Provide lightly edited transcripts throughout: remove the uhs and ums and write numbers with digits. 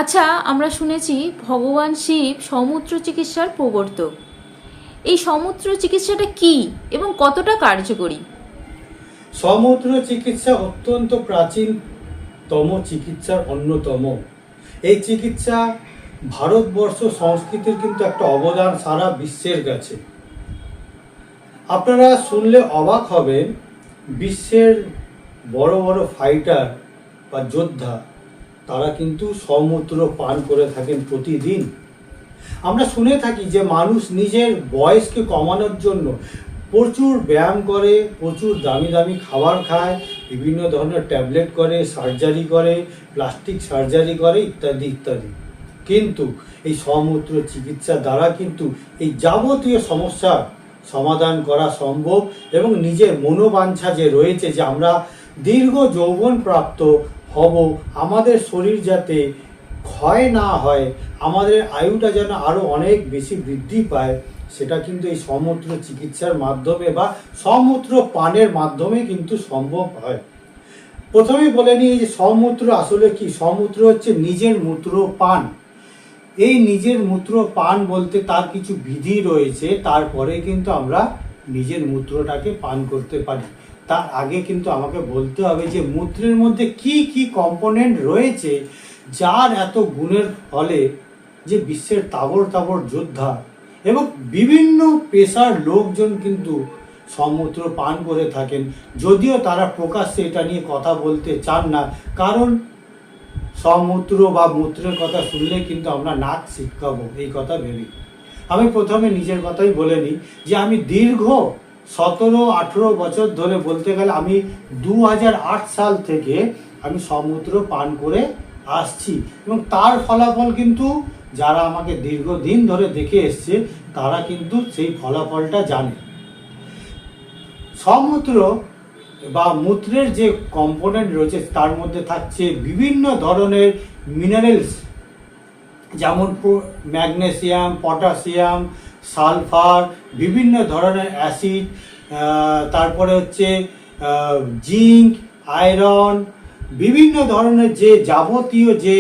আচ্ছা, আমরা শুনেছি ভগবান শিব সমুদ্র চিকিৎসার প্রবর্তক। এই সমুদ্র চিকিৎসাটা কি এবং কতটা কার্যকরী? সমুদ্র চিকিৎসা অত্যন্ত প্রাচীনতম চিকিৎসার অন্যতম। এই চিকিৎসা ভারতবর্ষ সংস্কৃতির কিন্তু একটা অবদান সারা বিশ্বের কাছে। আপনারা শুনলে অবাক হবেন, বিশ্বের বড় বড় ফাইটার বা যোদ্ধা তারা কিন্তু সমুদ্র পান করে থাকেন প্রতিদিন। আমরা শুনে থাকি যে মানুষ নিজের বয়সকে কমানোর জন্য প্রচুর ব্যায়াম করে, প্রচুর দামি দামি খাবার খায়, বিভিন্ন ধরনের ট্যাবলেট করে, সার্জারি করে, প্লাস্টিক সার্জারি করে, ইত্যাদি ইত্যাদি। কিন্তু এই সমুদ্র চিকিৎসা দ্বারা কিন্তু এই যাবতীয় সমস্যার সমাধান করা সম্ভব এবং নিজের মনোবাঞ্ছা যে রয়েছে যে আমরা দীর্ঘ যৌবন প্রাপ্ত হব, আমাদের শরীর যাতে ক্ষয় না হয়, আমাদের আয়ুটা যেন আরও অনেক বেশি বৃদ্ধি পায়, সেটা কিন্তু এই সমুদ্র চিকিৎসার মাধ্যমে বা সমুদ্র পানের মাধ্যমে কিন্তু সম্ভব হয়। প্রথমেই বলে নিই যে সমুদ্র আসলে কি। সমুদ্র হচ্ছে নিজের মূত্র পান। এই নিজের মূত্র পান বলতে তার কিছু বিধি রয়েছে, তারপরে কিন্তু আমরা নিজের মূত্রটাকে পান করতে পারি। তার আগে কিন্তু আমাকে বলতে হবে যে মূত্রের মধ্যে কি কি কম্পোনেন্ট রয়েছে, যার এত গুণের ফলে যে বিশ্বের তাবড় তাবড় যোদ্ধা এবং বিভিন্ন পেশার লোকজন কিন্তু সমুদ্র পান করে থাকেন, যদিও তারা প্রকাশ্যে এটা নিয়ে কথা বলতে চান না। কারণ সমুদ্র বা মূত্রের কথা শুনলে কিন্তু আমরা নাক ছিটকাবো এই কথা ভেবে। আমি প্রথমে নিজের কথাই বলে নিই যে আমি দীর্ঘ 17-18 বছর ধরে, বলতে গেলে আমি 2008 সাল থেকে আমি সমুদ্র পান করে আসছি এবং তার ফলাফল কিন্তু যারা আমাকে দীর্ঘদিন ধরে দেখে এসছে তারা কিন্তু সেই ফলাফলটা জানে। সমুদ্র বা মূত্রের যে কম্পোনেন্ট রয়েছে তার মধ্যে থাকছে বিভিন্ন ধরনের মিনারেলস, যেমন ম্যাগনেসিয়াম, পটাশিয়াম, সালফার, বিভিন্ন ধরনের অ্যাসিড, তারপরে হচ্ছে জিঙ্ক, আয়রন, বিভিন্ন ধরনের যে যাবতীয় যে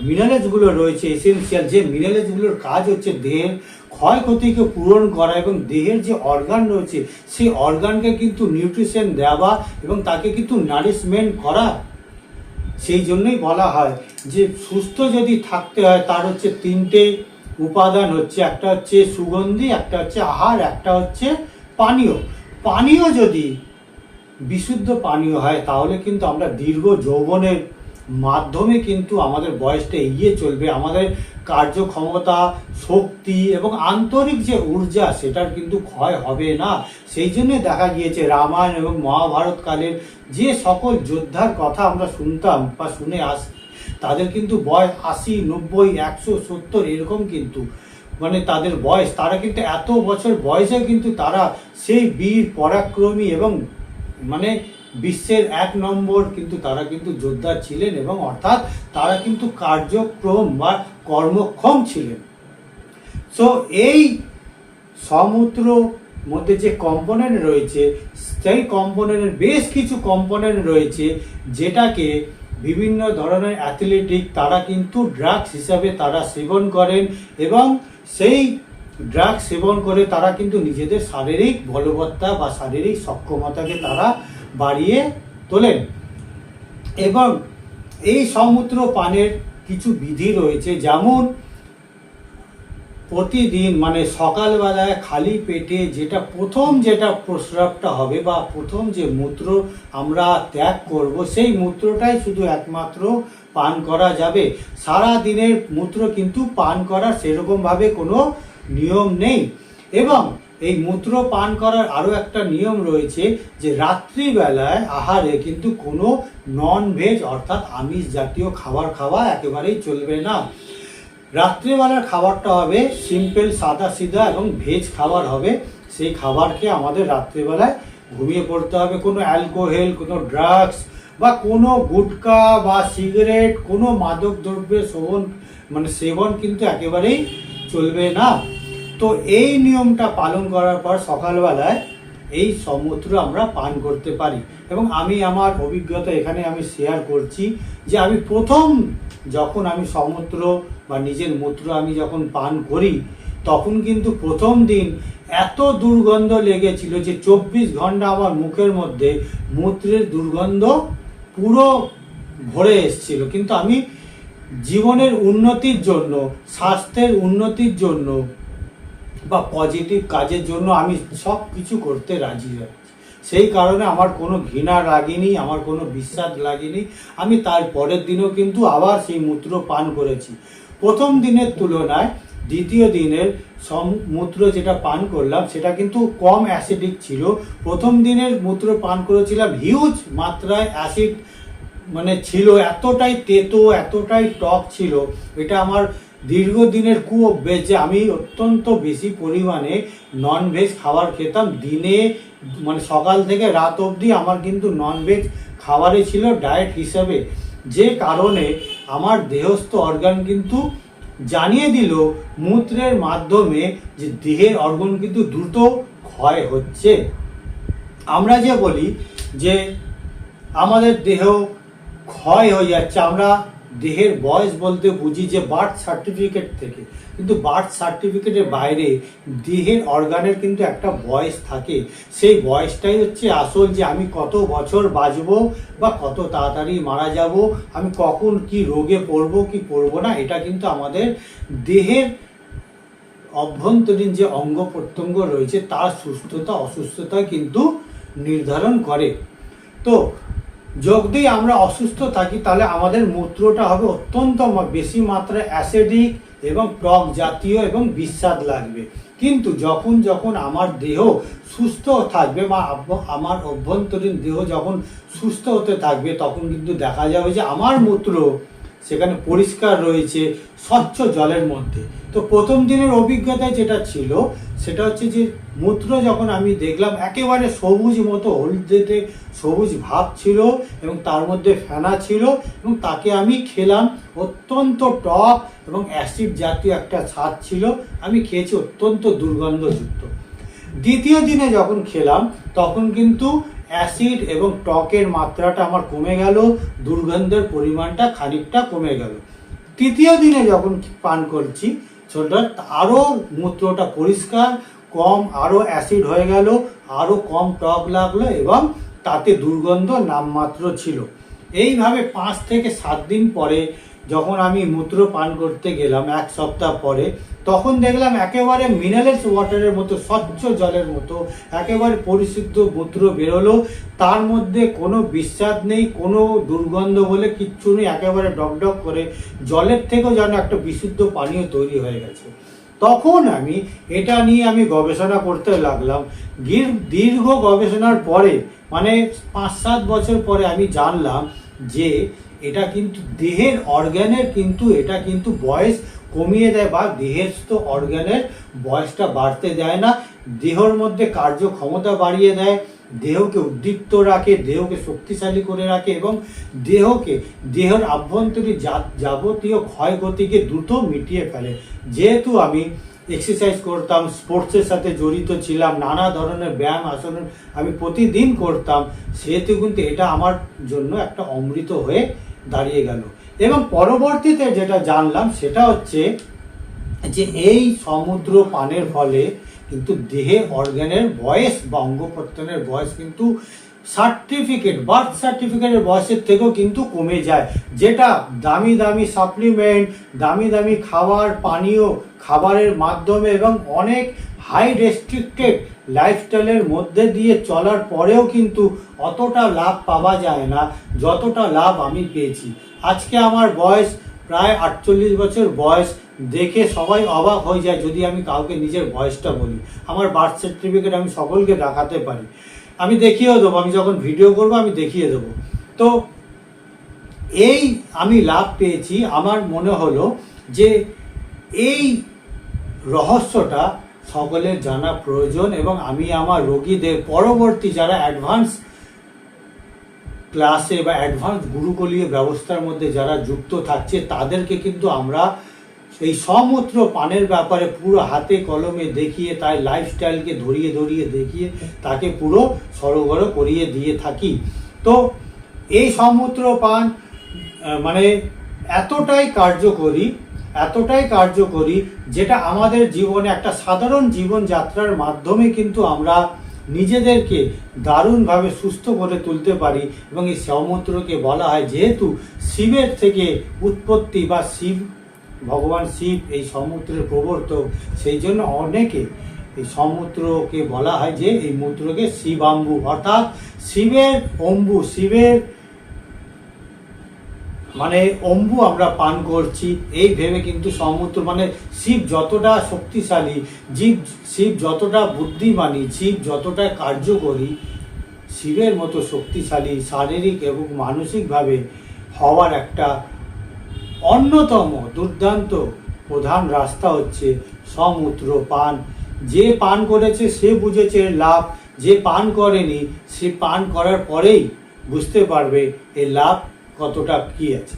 মিনারেলসগুলো রয়েছে, এসেনশিয়াল যে মিনারেলসগুলোর কাজ হচ্ছে দেহের ক্ষয়ক্ষতিকে পূরণ করা এবং দেহের যে অর্গান রয়েছে সেই অর্গানকে কিন্তু নিউট্রিশন দেওয়া এবং তাকে কিন্তু নারিশমেন্ট করা। সেই জন্যই বলা হয় যে সুস্থ যদি থাকতে হয় তার হচ্ছে 3টে উপাদান হচ্ছে, একটা হচ্ছে সুগন্ধি, একটা হচ্ছে আহার, একটা হচ্ছে পানীয়। পানীয় যদি বিশুদ্ধ পানীয় হয় তাহলে কিন্তু আমরা দীর্ঘ যৌবনের মাধ্যমে কিন্তু আমাদের বয়সটা এগিয়ে চলবে, আমাদের কার্যক্ষমতা, শক্তি এবং আন্তরিক যে ঊর্জা সেটার কিন্তু ক্ষয় হবে না। সেই জন্য দেখা গিয়েছে রামায়ণ এবং মহাভারত কালের যে সকল যোদ্ধার কথা আমরা শুনতাম বা শুনে আসি, তাদের কিন্তু বয়স 80, 90, 100, 70 এরকম কিন্তু মানে তাদের বয়স। তারা কিন্তু এত বছর বয়সে কিন্তু তারা সেই বীর পরাক্রমী এবং মানে বিশ্বের 1 নম্বর কিন্তু তারা কিন্তু যোদ্ধা ছিলেন এবং অর্থাৎ তারা কিন্তু কার্যক্রম বা কর্মক্ষম ছিলেন। সো এই সমুদ্র মধ্যে যে কম্পোনেন্ট রয়েছে সেই কম্পোনেন্টের বেশ কিছু কম্পোনেন্ট রয়েছে যেটাকে বিভিন্ন ধরনের অ্যাথলেটিক তারা কিন্তু ড্রাগস হিসাবে তারা সেবন করেন এবং সেই ড্রাগ সেবন করে তারা কিন্তু নিজেদের শারীরিক বলবত্তা বা শারীরিক সক্ষমতাকে তারা বাড়িয়ে তোলেন। এবং এই সমুদ্র পানের কিছু বিধি রয়েছে, যেমন প্রতিদিন মানে সকালবেলায় খালি পেটে যেটা প্রস্রাবটা হবে বা প্রথম যে মূত্র আমরা ত্যাগ করব সেই মূত্রটাই শুধু একমাত্র পান করা যাবে। সারা দিনের মূত্র কিন্তু পান করার সেরকমভাবে কোনো নিয়ম নেই। এবং এই মূত্র পান করার আরও একটা নিয়ম রয়েছে যে রাত্রিবেলায় আহারে কিন্তু কোনো নন ভেজ অর্থাৎ আমিষ জাতীয় খাবার খাওয়া একেবারেই চলবে না। রাত্রিবেলার খাবারটা হবে সিম্পল, সাদা সিধা এবং ভেজ খাবার হবে। সেই খাবারকে আমাদের রাত্রিবেলায় ঘুমিয়ে পড়তে হবে। কোনো অ্যালকোহল, কোনো ড্রাগস বা কোনো গুটকা বা সিগারেট, কোনো মাদক দ্রব্যের সেবন কিন্তু একেবারেই চলবে না। তো এই নিয়মটা পালন করার পর সকালবেলায় এই সমূত্র আমরা পান করতে পারি। এবং আমি আমার অভিজ্ঞতা এখানে আমি শেয়ার করছি যে আমি প্রথম যখন আমি সমূত্র বা নিজের মূত্র আমি যখন পান করি, তখন কিন্তু প্রথম দিন এত দুর্গন্ধ লেগেছিল যে 24 ঘন্টা আমার মুখের মধ্যে মূত্রের দুর্গন্ধ পুরো ভরে এসেছিল। কিন্তু আমি জীবনের উন্নতির জন্য, স্বাস্থ্যের উন্নতির জন্য বা পজিটিভ কাজের জন্য আমি সব কিছু করতে রাজি হই। সেই কারণে আমার কোনো ঘৃণা লাগেনি, আমার কোনো বিশ্বাস লাগেনি। আমি তার পরের দিনও কিন্তু আবার সেই মূত্র পান করেছি। প্রথম দিনের তুলনায় দ্বিতীয় দিনের মূত্র যেটা পান করলাম সেটা কিন্তু কম অ্যাসিডিক ছিল। প্রথম দিনের মূত্র পান করেছিলাম হিউজ মাত্রায় অ্যাসিড ছিল, এতটাই তেতো, এতটাই টক ছিল। এটা আমার দীর্ঘদিনের কুঅভ্যেস যে আমি অত্যন্ত বেশি পরিমাণে ননভেজ খাবার খেতাম। দিনে সকাল থেকে রাত অবধি আমার কিন্তু ননভেজ খাবারই ছিল ডায়েট হিসাবে, যে কারণে আমার দেহস্থ অর্গান কিন্তু জানিয়ে দিল মূত্রের মাধ্যমে যে দেহের অর্গান কিন্তু দ্রুত ক্ষয় হচ্ছে। আমরা যে বলি যে আমাদের দেহ ক্ষয় হয়ে যাচ্ছে, আমরা দেহের বয়স বলতে বুঝি যে বার্থ সার্টিফিকেট থেকে, কিন্তু বার্থ সার্টিফিকেটের বাইরে দেহের অর্গানের কিন্তু একটা বয়স থাকে। সেই বয়সটাই হচ্ছে আসল, যে আমি কত বছর বাঁচবো বা কত তাড়াতাড়ি মারা যাব, আমি কখন কি রোগে পড়বো কি পড়বো না, এটা কিন্তু আমাদের দেহের অভ্যন্তরীণ যে অঙ্গ প্রত্যঙ্গ রয়েছে তার সুস্থতা অসুস্থতা কিন্তু নির্ধারণ করে। তো যদি আমরা অসুস্থ থাকি তাহলে আমাদের মূত্রটা হবে অত্যন্ত বেশি মাত্রায় অ্যাসিডিক এবং টক জাতীয় এবং বিস্বাদ লাগবে। কিন্তু যখন যখন আমার দেহ সুস্থ থাকবে বা আমার অভ্যন্তরীণ দেহ যখন সুস্থ হতে থাকবে, তখন কিন্তু দেখা যাবে যে আমার মূত্র সেখানে পরিষ্কার রয়েছে স্বচ্ছ জলের মধ্যে। তো প্রথম দিনের অভিজ্ঞতা যেটা ছিল সেটা হচ্ছে যে মূত্র যখন আমি দেখলাম একেবারে সবুজ মতো, হলদেটে সবুজ ভাব ছিল এবং তার মধ্যে ফেনা ছিল, এবং তাকে আমি খেলাম। অত্যন্ত টক এবং অ্যাসিড জাতীয় একটা স্বাদ ছিল, আমি খেয়েছি অত্যন্ত দুর্গন্ধযুক্ত। দ্বিতীয় দিনে যখন খেলাম তখন কিন্তু অ্যাসিড এবং টকের মাত্রাটা আমার কমে গেল, দুর্গন্ধের পরিমাণটা খানিকটা কমে গেল। তৃতীয় দিনে যখন পান করছি সেটা আরও মূত্রটা পরিষ্কার, কম, আরও অ্যাসিড হয়ে গেল, আরও কম টক লাগলো এবং তাতে দুর্গন্ধ নামমাত্র ছিল। এইভাবে 5 থেকে 7 দিন পরে যখন আমি মূত্র পান করতে গেলাম, 1 সপ্তাহ পরে, তখন দেখলাম একেবারে মিনারেলস ওয়াটারের মতো, স্বচ্ছ জলের মতো একেবারে পরিশুদ্ধ মূত্র বেরোলো। তার মধ্যে কোনো বিস্বাদ নেই, কোনো দুর্গন্ধ বলে কিচ্ছু নেই, একেবারে ডকডক করে জলের থেকেও যেন একটা বিশুদ্ধ পানীয় তৈরি হয়ে গেছে। তখন আমি এটা নিয়ে আমি গবেষণা করতে লাগলাম। দীর্ঘ গবেষণার পরে 5-7 বছর পরে আমি জানলাম যে এটা কিন্তু দেহের অর্গানের কিন্তু এটা কিন্তু বয়স কমিয়ে দেয় বা দেহের অর্গানের বয়সটা বাড়তে দেয় না, দেহের মধ্যে কার্যক্ষমতা বাড়িয়ে দেয়, দেহকে উদ্দীপ্ত রাখে, দেহকে শক্তিশালী করে রাখে এবং দেহের আভ্যন্তরীণ যাবতীয় ক্ষয়গতিকে দ্রুত মিটিয়ে ফেলে। যেহেতু আমি এক্সারসাইজ করতাম, স্পোর্টসের সাথে জড়িত ছিলাম, নানা ধরনের ব্যায়াম আসন আমি প্রতিদিন করতাম, সেহেতু কিন্তু এটা আমার জন্য একটা অমৃত হয়ে দাঁড়িয়ে গেল। এবং পরবর্তীতে যেটা জানলাম সেটা হচ্ছে যে এই সমুদ্র পানের ফলে কিন্তু দেহে অর্গানের বয়স বা অঙ্গ প্রত্যঙ্গের বয়স কিন্তু বার্থ সার্টিফিকেটের বয়সের থেকেও কিন্তু কমে যায়। যেটা দামি দামি সাপ্লিমেন্ট, দামি দামি পানীয় খাবারের মাধ্যমে এবং অনেক হাই রেস্ট্রিক্টেড লাইফস্টাইলের মধ্যে দিয়ে চলার পরেও কিন্তু অতটা লাভ পাওয়া যায় না যতটা লাভ আমি পেয়েছি। আজকে আমার বয়স প্রায় 48 বছর বয়স, দেখে সবাই অবাক হয়ে যায় যদি আমি কাউকে নিজের বয়সটা বলি। আমার বার্থ সার্টিফিকেট আমি সকলকে দেখাতে পারি, আমি দেখিয়েও দেবো, আমি যখন ভিডিও করব আমি দেখিয়ে দেবো। তো এই আমি লাভ পেয়েছি। আমার মনে হলো যে এই রহস্যটা সকলের জানা প্রয়োজন এবং আমি আমার রোগীদের পরবর্তী যারা অ্যাডভান্স ক্লাসে বা অ্যাডভান্স গুরুকুলীয় ব্যবস্থার মধ্যে যারা যুক্ত থাকছে তাদেরকে কিন্তু আমরা এই সমূত্র পানের ব্যাপারে পুরো হাতে কলমে দেখিয়ে, তাই লাইফস্টাইলকে ধরিয়ে ধরিয়ে দেখিয়ে তাকে পুরো সরগর করিয়ে দিয়ে থাকি। তো এই সমূত্র পান মানে এতটাই কার্যকরী, যেটা আমাদের জীবনে একটা সাধারণ জীবনযাত্রার মাধ্যমে কিন্তু আমরা নিজেদেরকে দারুণভাবে সুস্থ করে তুলতে পারি। এবং এই সমূত্রকে বলা হয়, যেহেতু শিবের থেকে উৎপত্তি বা ভগবান শিব এই সমুদ্রের প্রবর্তক, সেই জন্য অনেকে এই সমুদ্রকে বলা হয় যে এই মূত্রকে শিবাম্বু, অর্থাৎ শিবের অম্বু, শিবের মানে অম্বু আমরা পান করছি এই ভেবে কিন্তু সমুদ্র মানে শিব যতটা শক্তিশালী, শিব যতটা বুদ্ধিমানী, শিব যতটা কার্যকরী, শিবের মতো শক্তিশালী শারীরিক এবং মানসিকভাবে হওয়ার একটা অন্যতম দুর্দান্ত প্রধান রাস্তা হচ্ছে সমূত্র পান। যে পান করেছে সে বুঝেছে এর লাভ, যে পান করেনি সে পান করার পরেই বুঝতে পারবে এর লাভ কতটা কি আছে।